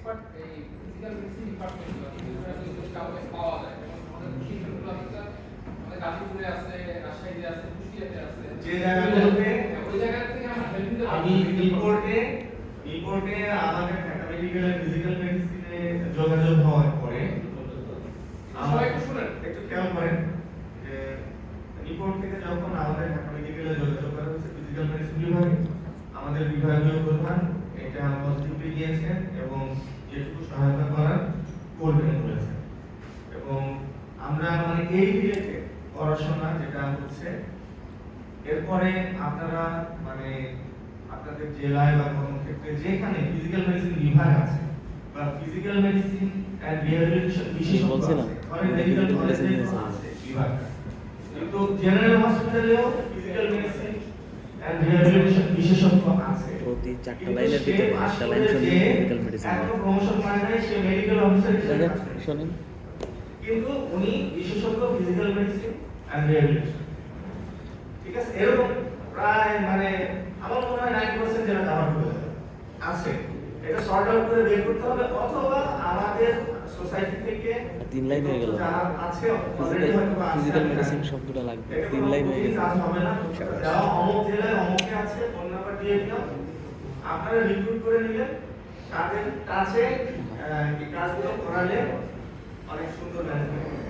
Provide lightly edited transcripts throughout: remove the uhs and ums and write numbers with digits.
Expert এই physical medicine ডিপার্টমেন্টগুলো কাউকে পাওয়া যায় আমাদের শিক্ষকগুলো আছে আমাদের গাজীপুরে আছে রাজশাহীতে আছে কুষ্টিয়াতে আছে যে জায়গাগুলোতে ওই জায়গা থেকে আমরা হেল্প নিতে আমি রিপোর্টে আমাদের ঢাকা মেডিকেলের ফিজিক্যাল মেডিসিনে যোগাযোগ হওয়ার পরে সবাই একটু শুনেন একটু খেয়াল করেন যে রিপোর্ট থেকে যখন আমাদের ঢাকা মেডিকেলে যোগাযোগ করা হয়েছে ফিজিক্যাল মেডিসিন বিভাগে আমাদের বিভাগীয় প্রধান এটা পজিটিভলি নিয়েছেন এবং যেটুকু সহায়তা করার করবেন বলেছেন এবং আমরা মানে এই রিলেটেড পড়াশোনা যেটা হচ্ছে এরপরে আপনারা মানে আপনাদের জেলায় বা কর্মক্ষেত্রে যেখানে ফিজিক্যাল মেডিসিন বিভাগ আছে বা ফিজিক্যাল মেডিসিন এন্ড রিহ্যাবিলিটেশন বিশেষজ্ঞ আছে ধরেন মেডিকেল কলেজে আছে বিভাগ কিন্তু জেনারেল হসপিটালেও ফিজিক্যাল মেডিসিন এন্ড রিহ্যাবিলিটেশন বিশেষজ্ঞ আছে প্রতি 4টা লাইনের ভিতরে একটা লাইন শুনলে ফিজিক্যাল মেডিসিন এত প্রমোশন মানে নাই সে মেডিকেল অফিসার হিসেবে শুনেন কিন্তু উনি বিশেষজ্ঞ ফিজিক্যাল মেডিসিন এন্ড রিহ্যাবিলিটেশন ঠিক আছে এরকম প্রায় মানে আমার মনে হয় 90% যেটা কভার করে আছে এটা সর্ট আউট করে বের করতে হবে অথবা আমাদের সোসাইটি থেকে 3 লাইন হয়ে গেল যারা আছে অলরেডি হয়তো ফিজিক্যাল মেডিসিন শব্দটা লাগবে 3 লাইন হয়ে গেল কাজ হবে না যারা অমুক জেলায় অমুকে আছে ফোন নাম্বার দিয়ে দিলাম আপনারা রিক্রুট করে নিলেন তাদের কাছে এই কাজগুলো করালে অনেক সুন্দর ম্যানেজমেন্ট হবে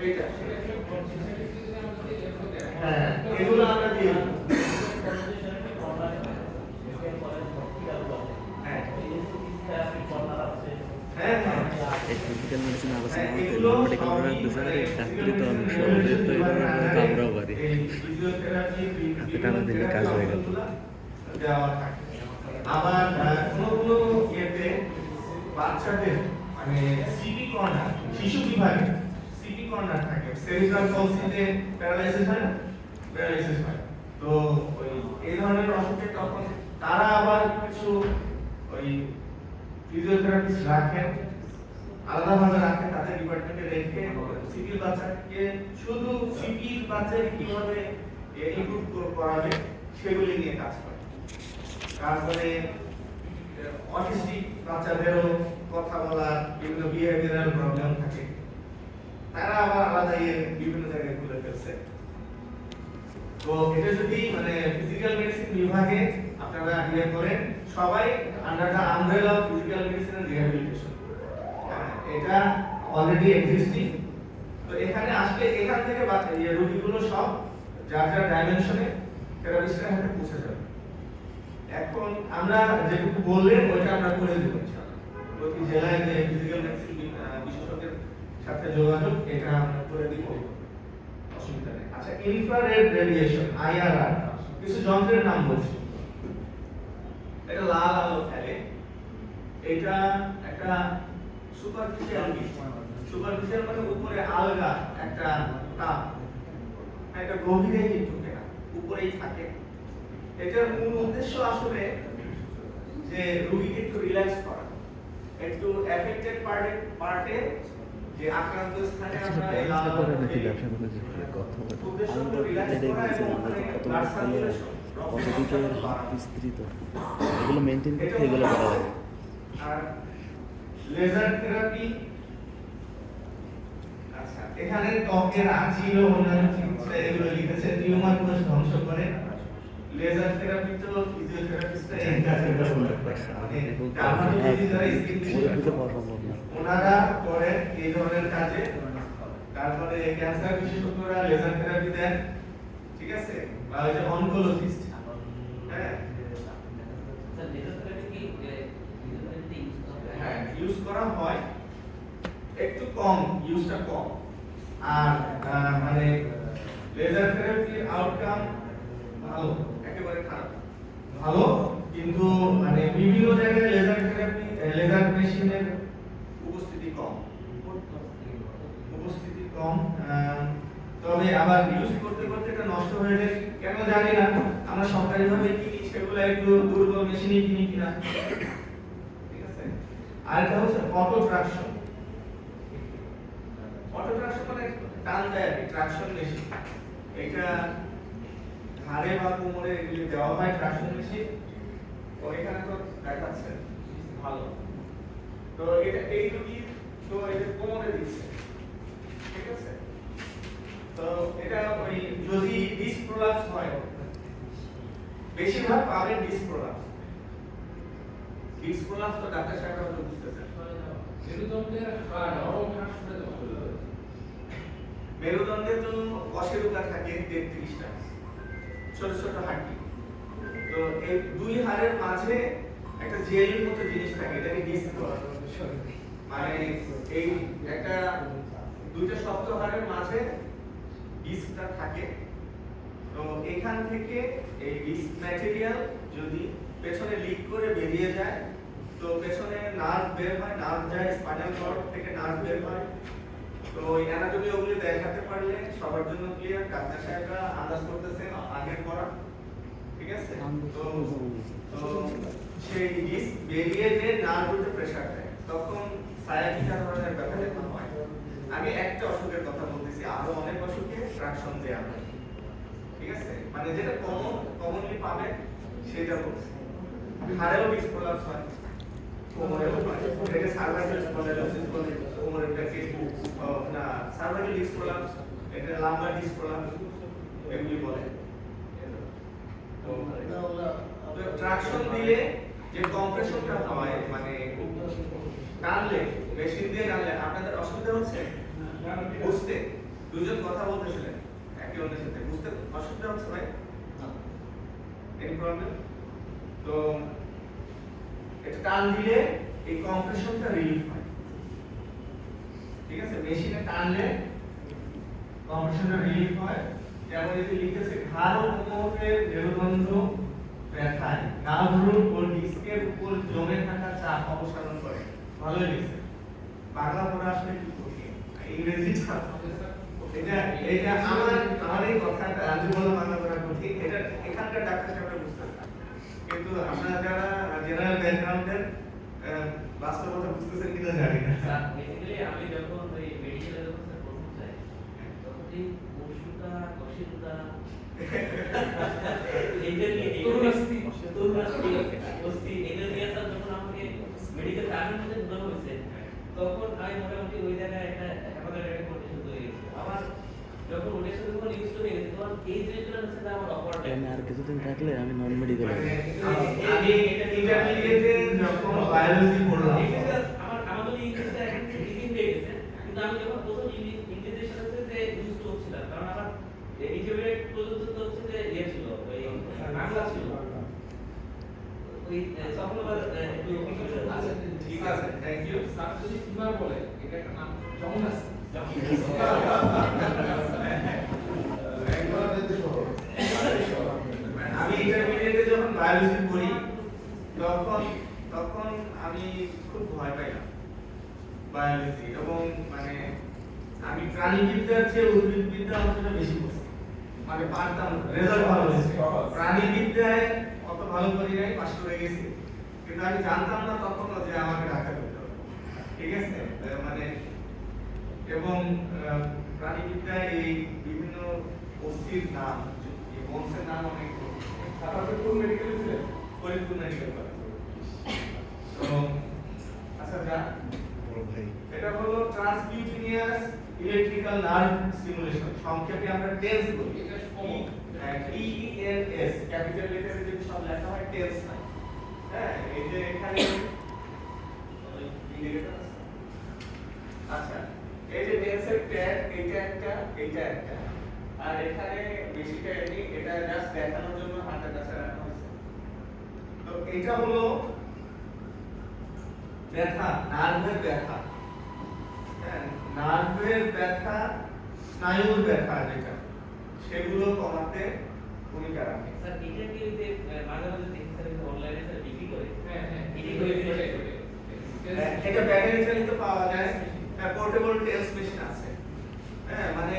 এইটা হ্যাঁ এগুলো আমরা দিই এই ফিজিক্যাল মেডিসিন আলোচনা হতে নর্মালি আমরা দুজনের ডাক্তারি তো অনেক সহজে তো এটা আমরাও পারি হাতে টানা দিলে কাজ হয়ে গেল আবার কোনো ইয়েতে বাচ্চাদের মানে সিপি কর্নার শিশু বিভাগে সিপি কর্নার থাকে সেরিব্রাল পলসিতে প্যারালাইসিস হয় না প্যারালাইসিস হয় তো ওই এই ধরনের অসুখে তখন তারা আবার কিছু ওই ফিজিওথেরাপিস্ট রাখেন আলাদাভাবে রাখেন তাদের ডিপার্টমেন্টে রেখে সিপি বাচ্চাকে শুধু সিপি বাচ্চাকে কিভাবে ইমপ্রুভ করাবে সেগুলি নিয়ে কাজ করে তারপরে অটিস্টিক বাচ্চাদেরও কথা বলা বিভিন্ন বিহেভিয়ারাল প্রবলেম থাকে তারা আবার আলাদা বিভিন্ন জায়গায় খুলে ফেলছে তো এটা যদি মানে ফিজিক্যাল মেডিসিন বিভাগে আপনারা ইয়ে করেন সবাই under the umbrella of physical medicine and rehabilitation এটা অলরেডি এক্সিস্টিং তো এখানে আসলে এখান থেকে রোগীগুলো সব যার যার ডাইমেনশনে থেরাপিস্টের হাতে পৌঁছে যাবে এখন আমরা যেটুকু বললেন ওইটা আমরা করে দেব ইনশাআল্লাহ প্রতি জেলায় যে ফিজিক্যাল মেডিসিন বিশেষজ্ঞের সাথে যোগাযোগ এটা আমরা করে দিব অসুবিধা নেই আচ্ছা ইনফ্রারেড রেডিয়েশন আইআরআর কিছু যন্ত্রের নাম বলছি এটা লাল আলো ফেলে এটা একটা সুপারফিশিয়াল মানে উপরে আলগা একটা তাপ এটা গভীরে কিন্তু না উপরেই থাকে এটার মূল উদ্দেশ্য আসলে যে রোগীকে একটু রিল্যাক্স করা একটু এফেক্টেড পার্টে যে আক্রান্ত স্থানে আমরা এই লাল করে নাকি ব্যবসা করে কথা বলে আমি রিল্যাক্স করা কত দিকের হাত বিস্তৃত এগুলো মেইনটেইন করতে এগুলো করা লাগে আর লেজার থেরাপি আচ্ছা এখানে ত্বকের আঁচিল ও অন্যান্য চিকিৎসা এগুলো লিখেছে টিউমার কোষ ধ্বংস করে লেজার থেরাপি তো ফিজিওথেরাপিস্টরা এই কাজে ব্যবহার করে ওনারা করে এই ধরনের কাজে তারপরে ক্যান্সার বিশেষজ্ঞরা লেজার থেরাপি দেন ঠিক আছে বা ওই যে অনকোলজিস্ট হ্যাঁ হ্যাঁ ইউজ করা হয় একটু কম ইউজটা কম আর মানে লেজার থেরাপির আউটকাম ভালো একেবারে খারাপ ভালো কিন্তু মানে বিভিন্ন জায়গায় লেজার থেরাপি লেজার মেশিনের উপস্থিতি কম তবে আবার ইউজ করতে করতে এটা নষ্ট হয়ে যায় কেন জানি না আমরা সরকারিভাবে কিনি সেগুলো একটু দুর্বল মেশিনই কিনি কিনা ঠিক আছে আর এটা হচ্ছে অটো ট্রাকশন মানে টান দেয় ট্রাকশন মেশিন এটা ঘাড়ে বা কোমরে এগুলি দেওয়া হয় ট্রাকশন মেশিন তো এখানে তো দেখাচ্ছে ভালো তো এটা এই রুগী তো এটা কোমরে দিচ্ছে, ঠিক আছে? তো এটা ওই যদি ডিস্ক প্রলাপস হয়, বেশিরভাগ পাবেন ডিস্ক প্রলাপস। ডিস্ক প্রলাপস তো ডাক্তার সাহেবরা হয়তো বুঝতেছেন। মেরুদণ্ডের নরম ঘাস করে দেওয়া। মেরুদণ্ডে তো কশেরুকা থাকে 33টা ছোট ছোট হাড়ি। তো এই দুই হাড়ের মাঝে একটা জেলির মতো জিনিস থাকে, এটাকে ডিস্ক বলে। মানে এই একটা দুইটা শক্ত হাড়ের মাঝে ডিস্কটা থাকে। তো এখান থেকে এই ডিস্ক ম্যাটেরিয়াল যদি পেছনে লিক করে বেরিয়ে যায়, তো পেছনে নার্ভ বের হয়, নার্ভ যায় স্পাইনাল কর্ড থেকে, নার্ভ বের হয়। তো ওই অ্যানাটমি ওগুলো দেখাতে পারলে সবার জন্য ক্লিয়ার, ডাক্তার সাহেবরা আন্দাজ করতেছেন আগের পড়া, ঠিক আছে? তো তো সেই ডিস্ক বেরিয়ে যে নার্ভে প্রেসার দেয়, তখন সায়াটিকা ধরনের ব্যথা দেখা হয়। আমি একটা অসুখের কথা বলতেছি, আরো অনেক অসুখে ট্রাকশন দেয়া হয়, ঠিক আছে? মানে যেটা কমনলি পাবে সেটা বলছি। হাড়েও ডিস্ক প্রলাপস হয়, কোমরেও হয়, এটাকে সার্ভাইকাল স্পন্ডাইলোসিস বলে। কোমরেরটাকে না সার্ভাইকাল ডিস্ক প্রলাপস, এটা লাম্বার ডিস্ক প্রলাপস এগুলি বলে। তো ট্রাকশন দিলে যে কম্প্রেশনটা হয়, মানে টানলে, মেশিন দিয়ে টানলে আপনাদের অসুবিধা হচ্ছে বুঝতে? দুজন কথা বলতেছিলেন একে অন্যের সাথে, বুঝতে অসুবিধা হচ্ছে ভাই? Any problem? তো এটা টান দিলে এই কম্প্রেশনটা রিলিফ হয়, ঠিক আছে? মেশিনে টানলে কম্প্রেশনটা রিলিফ হয়। যেমন এতে লিখেছে ঘাড় ও কোমরের মেরুদণ্ড ব্যথায় নার্ভ রুট ও ডিস্কের উপর জমে থাকা চাপ অপসারণ করে। ভালোই লিখছে। বাংলা পড়া আসলে একটু কঠিন, ইংরেজিটা এটা এটা আমার এই কথাটা আমি বললাম বাংলা পড়া কঠিন, এটা এখানকার ডাক্তার সাহেবরা বুঝতে পারে। কিন্তু আপনারা যারা জেনারেল ব্যাকগ্রাউন্ডের বাস্তবতা বুঝতেছেন কিনা জানি না। বেসিক্যালি আমি যখন ওই মেডিকেলে যখন প্রথম যাই, তখন এই পশুটা কশিরুটা এটা নিয়ে তরুণাস্থি অস্থি এটা নিয়ে স্যার যখন আমাকে মেডিকেল টার্মের মধ্যে ঢোকানো হয়েছে, তখন আমি মোটামুটি ওই জায়গায় একটা আমাদের একটা কন্ডিশন তৈরি হয়েছে। আমার যখন ওটার সাথে যখন ইউজ হয়ে গেছে, তখন এই জিনিসগুলো হচ্ছে আমার অপরাধ। এখানে আর কিছুদিন থাকলে আমি নন মেডিকেলে মানে আমি ইন্টারমিডিয়েটে যখন বায়োলজি পড়লাম, আমার তো ইংলিশটা এখন ইজি হয়ে গেছে, কিন্তু আমি যখন প্রথম ইংলিশের সাথে যে ইউজ করছিলাম, কারণ আমার ইন্টারমিডিয়েট পর্যন্ত তো হচ্ছে যে ইয়ে ছিল, ওই বাংলা ছিল, ওই তখন আবার একটু confusion আছে। ঠিক আছে, থ্যাংক ইউ। স্যার যদি ফিমার বলে, এটা একটা নাম জমনাস্তি। আমি ইন্টারমিডিয়েটে যখন বায়োলজি পড়ি, তখন আমি খুব ভয় পাইলাম বায়োলজি, এবং মানে আমি প্রাণীবিদ্যার চেয়ে উদ্ভিদবিদ্যা অতটা বেশি পড়ছি, মানে পারতাম, রেজাল্ট ভালো হয়েছে। প্রাণীবিদ্যায় অত ভালো করি নাই, পাশ করে গেছি, কিন্তু আমি জানতাম না তখনও যে আমাকে ডাক্তার করতে হবে, ঠিক আছে? মানে এবং প্রাণীবিদ্যায় এই বিভিন্ন অস্থির নাম, এই বংশের নাম অনেক। তারপরে কোন মেডিকেলে ছিলেন? Faridpur medical college. তো আচ্ছা যা ভাই এটা হলো ট্রান্সকিউটেনিয়াস ইলেকট্রিক্যাল নার্ভ স্টিমুলেশন, সংক্ষেপে আমরা টেন্স বলি। এটা কমন। TENS ক্যাপিটাল লেটারে যদি সব লেখা হয় টেন্স না। হ্যাঁ, এই যে এখানে ইন্ডিকেটর আছে। আচ্ছা, এই যে টেন্সের ট্যাগ, এইটা একটা, আর এখানে বেশিটা এমনি, এটা জাস্ট দেখানোর জন্য হাতের কাছে রাখা হয়েছে। তো এটা হলো ব্যথা, নার্ভের ব্যথা। হ্যাঁ, নার্ভের ব্যথা, স্নায়ুর ব্যথা যেটা, সেগুলো কমাতে ভূমিকা রাখে। স্যার এটা কি ওই যে মাঝে মাঝে দেখি স্যার অনলাইনে স্যার বিক্রি করে, হ্যাঁ হ্যাঁ, বিক্রি করে দিলে এটা ব্যাটারি চালিত পাওয়া যায়, পোর্টেবল টেন্স মেশিন আছে। হ্যাঁ, মানে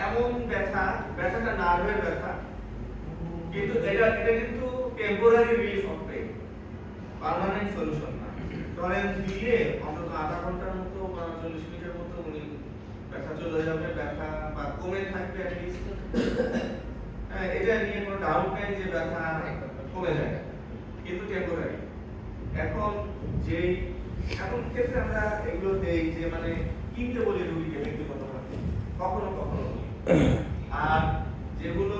এমন ব্যথাটা নার্ভের ব্যথা, কিন্তু এটা কিন্তু temporary relief of pain, permanent solution না। ধরেন দিলে অন্তত আধা ঘন্টার মতো বা 40 মিনিটের মতো উনি ব্যথা চলে যাবে, ব্যথা বা কমে থাকবে অ্যাটলিস্ট। হ্যাঁ, এটা নিয়ে কোনো ডাউট নেই যে ব্যথা কমে যায়, কিন্তু টেম্পোরারি। এখন যেই এমন ক্ষেত্রে আমরা এগুলো দেই যে মানে কিনতে বলি রুগীকে ব্যক্তিগতভাবে, কখনো কখনো বলি। আর যেগুলো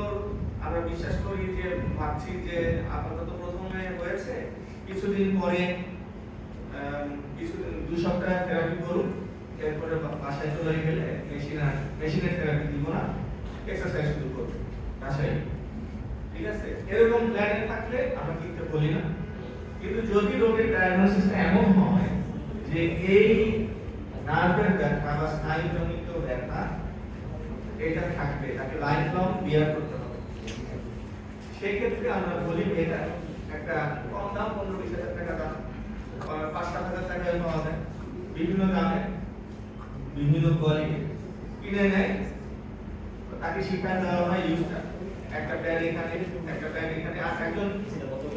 আমরা বিশ্বাস করি যে ভাবছি যে আপাতত প্রথমে হয়েছে, কিছুদিন পরে কিছুদিন 2 সপ্তাহ থেরাপি করুন, এরপরে বাসায় চলে গেলে মেশিনের থেরাপি দিব না, এক্সারসাইজ শুরু করব বাসায়। ঠিক আছে, এরকম প্ল্যানিং থাকলে আমরা কিনতে বলি না। কিন্তু যদি রোগের ডায়াগনোসিসটা এমন হয় যে এই নার্ভের ব্যথা বা স্নায়ুজনিত ব্যথা এটা থাকবে, তাকে লাইফ লং বিয়ার করতে হবে, সেই ক্ষেত্রে আমরা বলি এটা একটা কম দাম 15-20 হাজার টাকা দাম, 5-7 হাজার টাকায় পাওয়া যায়, বিভিন্ন দামে বিভিন্ন কোয়ালিটি কিনে নেয়। তাকে শিক্ষা দেওয়া হয় ইউজটা, একটা প্যাড এখানে, একটা প্যাড এখানে। আর একজন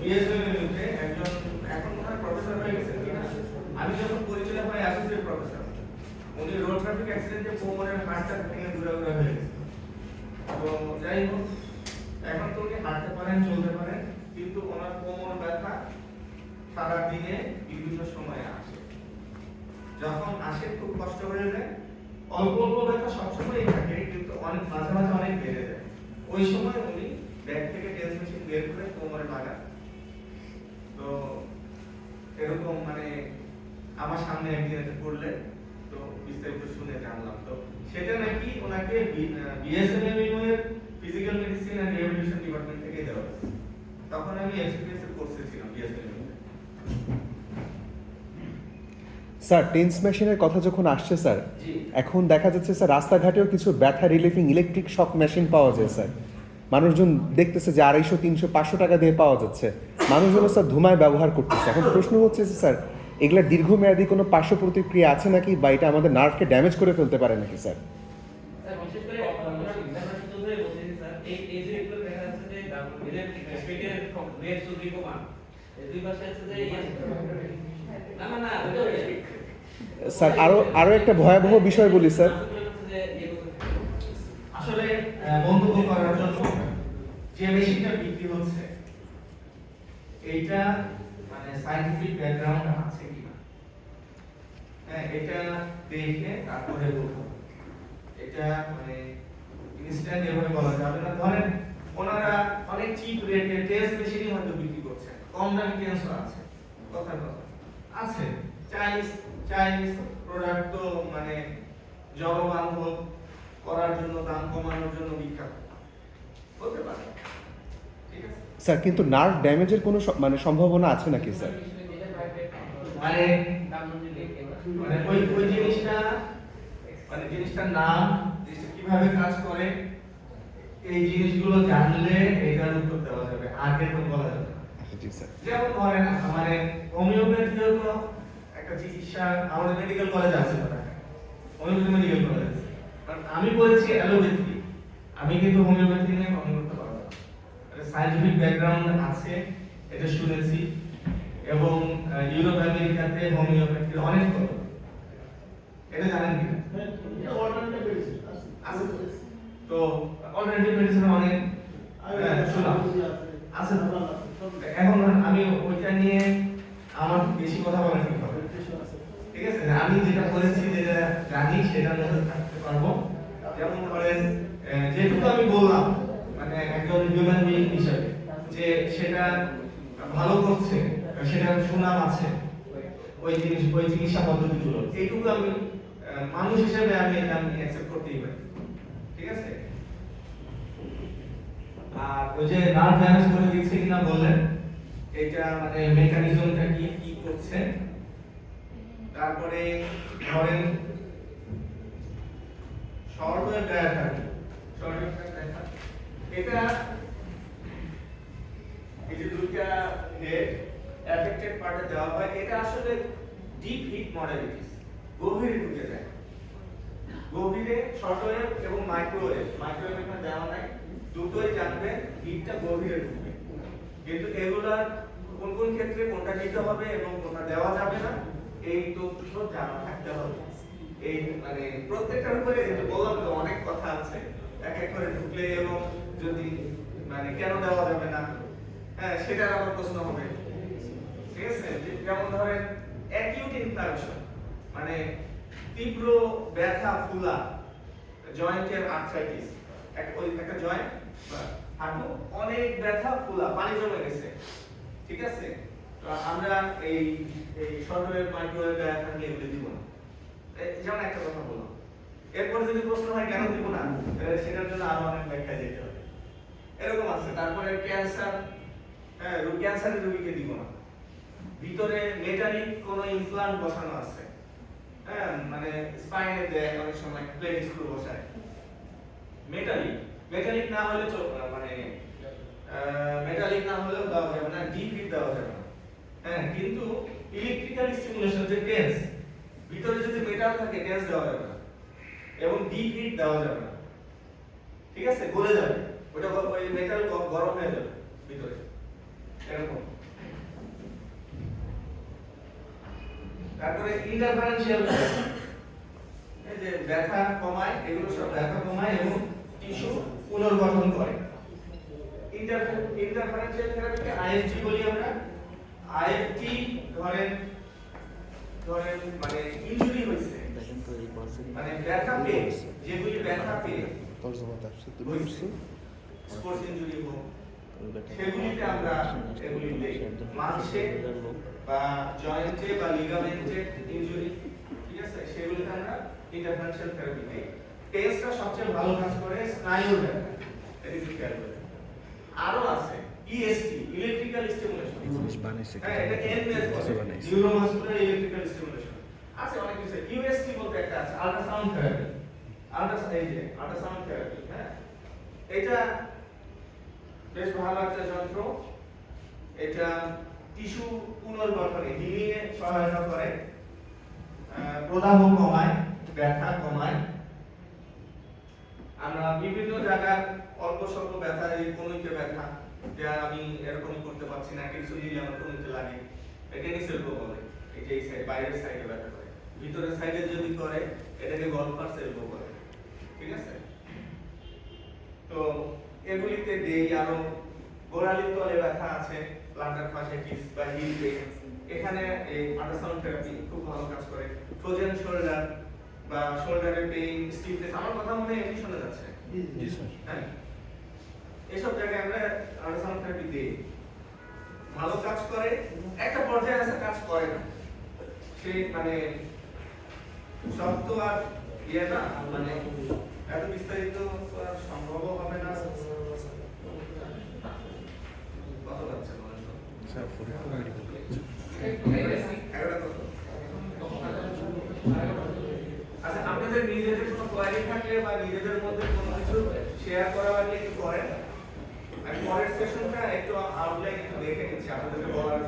বিএসএমএতে একজন এখন মনে হয় প্রফেসর হয়ে গেছেন কিনা, আমি যখন পরিচয় হয় অ্যাসোসিয়েট প্রফেসর, উনি রোড ট্রাফিক অ্যাক্সিডেন্টে কোমরের হাড়টা ভেঙে ঘুরে হয়ে গেছে। তো যাই হোক, এখন তো উনি হাঁটতে পারেন, চলতে পারেন, কিন্তু ওনার কোমর ব্যথা সারা দিনে বিভিন্ন সময়ে আসে। যখন আসে খুব কষ্ট হয়ে যায়, অল্প অল্প ব্যথা সবসময়ই থাকে, কিন্তু অনেক মাঝে মাঝে অনেক বেড়ে যায়। ওই সময় উনি ব্যাগ থেকে টেন্স মেশিন বের করে কোমরে লাগান। তো এরকম মানে আমার সামনে একদিন এটা করলে, তো বিস্তারিত শুনে জানলাম। তো সেটা নাকি ওনাকে বিএসএমএম এর physical medicine and rehabilitation department থেকে দেওয়া হয়েছে। তখন আমি এক্সপেরিয়েন্সের কোর্সে ছিলাম বিএসএমএম। স্যার, টেন্স মেশিনের কথা যখন আসছে স্যার, এখন দেখা যাচ্ছে স্যার রাস্তাঘাটেও কিছু ব্যথা রিলিফিং ইলেকট্রিক শক মেশিন পাওয়া যায় স্যার। মানুষজন দেখতেছে যে 250, 300, 500 টাকা দিয়ে পাওয়া যাচ্ছে, মানুষজন স্যার ধুমায় ব্যবহার করতেছে। এখন প্রশ্ন হচ্ছে যে স্যার এগুলা দীর্ঘমেয়াদী কোনো পার্শ্ব প্রতিক্রিয়া আছে নাকি, বা এটা আমাদের নার্ভকে ড্যামেজ করে ফেলতে পারে নাকি স্যার? বিশেষ করে আমরা শুধু ধরে বলতেছি স্যার, এই যে এগুলো দেখা যাচ্ছে যে এদের পেটের বেড সুদি কমান, এই দুই পাশে আছে যে না স্যার আরো একটা ভয়াবহ বিষয় বলি স্যার। আসলে মন্তব্য করার জন্য যে মেশিনটা বিক্রি হচ্ছে এইটা মানে সায়েন্টিফিক ব্যাকগ্রাউন্ড আছে কিনা, হ্যাঁ, এটা দেখে তারপরে বলবো। এটা মানে ইনস্ট্যান্ট এভাবে বলা যাবে না। ধরেন ওনারা অনেক চিপ রেটে টেস্ট মেশিনই হয়তো বিক্রি করছে, কম দামি টেন্সও আছে, কথা আছে। চাইনিজ প্রোডাক্ট তো মানে জনবান্ধব করার জন্য, দাম কমানোর জন্য বিখ্যাত হতে পারে। ঠিক আছে স্যার, কিন্তু নার্ভ ড্যামেজের কোনো মানে সম্ভাবনা আছে নাকি স্যার? মানে ওই জিনিসটা মানে জিনিসটার নাম, জিনিসটা কিভাবে কাজ করে, এই জিনিসগুলো জানলে এটার উত্তর দেওয়া যাবে, আগে তো বলা যাবে না। জি স্যার। যেমন ধরেন মানে হোমিওপ্যাথিও তো একটা চিকিৎসা, আমাদের মেডিকেল কলেজ আছে, হোমিওপ্যাথি মেডিকেল কলেজ আছে। কারণ আমি পড়েছি অ্যালোপ্যাথি, আমি কিন্তু হোমিওপ্যাথি নিয়ে কথা বলতে পারবো না। সায়েন্টিফিক ব্যাকগ্রাউন্ড আছে, এটা শুনেছি, এবং ইউরোপ আমেরিকাতে হোমিওপ্যাথির অনেক কথা, এটা জানেন কিনা? তো অল্টারনেটিভ মেডিসিন অনেক শুনলাম আছে। এখন আমি ওইটা নিয়ে আমার বেশি কথা বলা ঠিক হবে, ঠিক আছে? আমি যেটা করেছি, যেটা জানি, সেটা মধ্যে থাকতে পারবো। যেমন ধরেন যেটুকু আমি বললাম মানে একজন হিউম্যান বিং হিসেবে, যে সেটা ভালো করছে, সেটার সুনাম আছে, ওই চিকিৎসা পদ্ধতিগুলো, এইটুকু আমি মানুষ হিসেবে আমি অ্যাকসেপ্ট করতেই পারি। ঠিক আছে? আর ওই যে নার্ভ ড্যামেজ করে দিচ্ছে কিনা বললেন, এটা মানে মেকানিজমটা কি করছে। তারপরে ধরেন শর্টওয়েভ ডায়াফ্রাম, এটা এই যে দুইটা হেড অ্যাফেক্টেড পার্টে দেওয়া হয়, এটা আসলে ডিপ হিট মডালিটিস, গভীরে ঢুকে যায়। গভীরে শর্টওয়েভ এবং মাইক্রোওয়েভ এখানে দেওয়া নাই, দুটোই জানবে হিটটা গভীরে ঢুকবে। কিন্তু এগুলার কোন কোন ক্ষেত্রে কোনটা দিতে হবে এবং কোনটা দেওয়া যাবে না, এই তথ্য জানা থাকতে হবে। এই মানে প্রত্যেকটার উপরে বললাম তো অনেক কথা আছে, এক এক করে ঢুকলে এবং যদি মানে কেন দেওয়া যাবে না, হ্যাঁ, সেটার আবার প্রশ্ন হবে। ঠিক আছে? যেমন ধরেন অ্যাকিউট ইনফ্লামেশন মানে তীব্র ব্যথা ফুলা জয়েন্টের আর্থ্রাইটিস একটা জয়েন্ট হাঁটু অনেক ব্যথা ফুলা পানি জমে গেছে ঠিক আছে তো আমরা এই শর্টওয়েভ মাইক্রোওয়েভ ব্যথা নিয়ে এগুলো দিব না যেমন একটা কথা বললাম এরপর যদি প্রশ্ন হয় কেন দিব না সেটার জন্য আরো অনেক ব্যাখ্যা যেতে হবে এরকম আছে তারপরে ক্যান্সার হ্যাঁ ক্যান্সারের রোগীকে দিব না ভিতরে মেটালিক কোন ইমপ্লান্ট বসানো আছে হ্যাঁ মানে স্পাইনে দেয় অনেক সময় প্লেট স্ক্রু বসায় মেটালিক না হলে মানে মেটালিক না হলেও দেওয়া যাবে না ডিপ হিট দেওয়া যাবে না হ্যাঁ কিন্তু ইলেকট্রিক্যাল স্টিমুলেশন যে টেন্স ভিতরে যদি মেটাল থাকে টেন্স দেওয়া যাবে না এবং ডিপ হিট দেওয়া যাবে না ঠিক আছে গলে যাবে ওটা ওই মেটাল গরম হয়ে যাবে ভিতরে এরকম তারপরে ইন্টারফারেন্সিয়াল এই যে ব্যথা কমায় এগুলো সব ব্যথা কমায় এবং টিস্যু পুনর্গঠন করে ইন্টারফারেন্সিয়াল থেরাপিকে আইএফটি বলি আমরা আইএফটি ধরেন মানে ইনজুরি হইছে দেখেন তো এই বছরই মানে ব্যথা পেয়ে যেগুলি ব্যথা পেয়ে তর্জমা তাফসীর তুলে হইছে ধরছি স্পোর্টস ইনজুরি হোক ওই ব্যাটা সেগুলিতে আমরা এগুলিতে মাংসে বা জয়েন্টে বা লিগামেন্টে ইনজুরি ঠিক আছে সেগুলিতে আমরা ইন্টারফারেন্সিয়াল থেরাপি দেই টেস্টটা সবচেয়ে ভালো কাজ করে স্নায়ুর ব্যথা এদিকে খেয়াল করে আরো আছে ইএসটি ইলেকট্রিক্যাল স্টিমুলেশন জিনিস বানাইছে হ্যাঁ এটা এনএস কিছু বানাইছে নিউরোমাসকুলার ইলেকট্রিক্যাল স্টিমুলেশন আছে অনেক কিছু ইউএসটি বলতে একটা আছে আল্ট্রাসাউন্ড থেরাপি আল্ট্রাসাউন্ড থেরাপি হ্যাঁ এটা বেশ ভালো একটা যন্ত্র এটা টিস্যু পুনর্গঠনে হিলিং এ সহায়তা করে প্রদাহ কমায় ব্যথা কমায় আমরা বিভিন্ন জায়গার অল্প স্বল্প ব্যথা এই কনুইতে ব্যথা যে আমি এরকম করতে পারছি না কিছু নিলে আমার কনুইতে লাগে টেনিস এলবো বলে এই যে এই সাইড বাইরের সাইডে ব্যথা করে ভিতরের সাইডে যদি করে এটাকে গলফার্স এলবো বলে ঠিক আছে তো এগুলিতে দেই আরো গোড়ালির তলে ব্যথা আছে প্লান্টার ফাসিটিস বা হিল পেইন এখানে এই আল্ট্রাসাউন্ড থেরাপি খুব ভালো কাজ করে ফ্রোজেন শোল্ডার বা শোল্ডারের পেইন স্টিফনেস আমার কথা মনে এমনি শোনা যাচ্ছে জি স্যার হ্যাঁ এসব জায়গায় আমরা আল্ট্রাসাউন্ড থেরাপি দিই ভালো কাজ করে একটা পর্যায়ে আছে কাজ করে না সে মানে সব তো আর ইয়ে না মানে এত বিস্তারিত করা সম্ভব হবে না কত যাচ্ছে বলেন তো স্যার ফরিদপুর মেডিকেল আচ্ছা আপনাদের নিজেদের কোনো কোয়ারি থাকলে বা নিজেদের মধ্যে কোনো কিছু শেয়ার করা লাগলে একটু করেন আমি পরের সেশনটা একটু আউটলাইন একটু দেখে নিচ্ছি আপনাদেরকে বলার